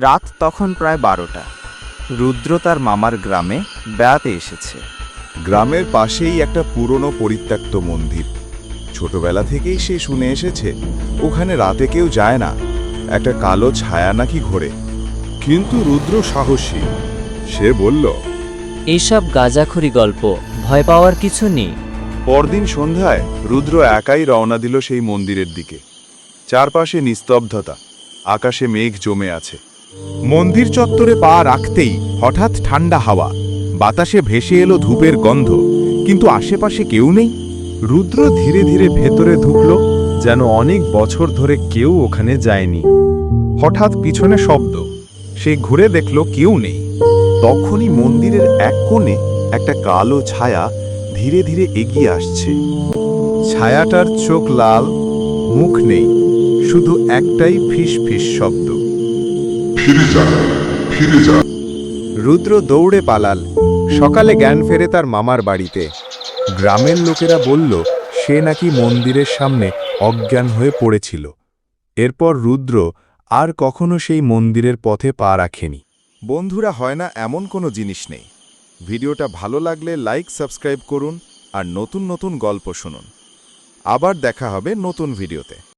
রাত তখন প্রায় 12টা। রুদ্র তার মামার গ্রামে বেড়াতে এসেছে। গ্রামের পাশেই একটা পুরনো পরিত্যক্ত মন্দির। ছোটবেলা থেকেই সে শুনে এসেছে ওখানে রাতে কেউ যায় না, একটা কালো ছায়া নাকি ঘোরে। কিন্তু রুদ্র সাহসী, সে বলল, এইসব গাঁজাখড়ি গল্প, ভয় পাওয়ার কিছু নেই। পরদিন সন্ধ্যায় রুদ্র একাই রওনা দিল সেই মন্দিরের দিকে। চারপাশে নিস্তব্ধতা, আকাশে মেঘ জমে আছে। মন্দির চত্বরে পা রাখতেই হঠাৎ ঠান্ডা হাওয়া, বাতাসে ভেসে এলো ধূপের গন্ধ, কিন্তু আশেপাশে কেউ নেই। রুদ্র ধীরে ধীরে ভেতরে ঢুকল, যেন অনেক বছর ধরে কেউ ওখানে যায়নি। হঠাৎ পিছনে শব্দ, সে ঘুরে দেখল কেউ নেই। তখনই মন্দিরের এক কোণে একটা কালো ছায়া ধীরে ধীরে এগিয়ে আসছে। ছায়াটার চোখ লাল, মুখ নেই, শুধু একটাই ফিস ফিস শব্দ, ফিরে যা, ফিরে যা। রুদ্র দৌড়ে পালাল। সকালে জ্ঞান ফেরে তার মামার বাড়িতে। গ্রামের লোকেরা বলল সে নাকি মন্দিরের সামনে অজ্ঞান হয়ে পড়েছিল। এরপর রুদ্র আর কখনো সেই মন্দিরের পথে পা রাখেনি। বন্ধুরা, হয় না এমন কোনো জিনিস নেই। ভিডিওটা ভালো লাগলে লাইক, সাবস্ক্রাইব করুন আর নতুন নতুন গল্প শুনুন। আবার দেখা হবে নতুন ভিডিওতে।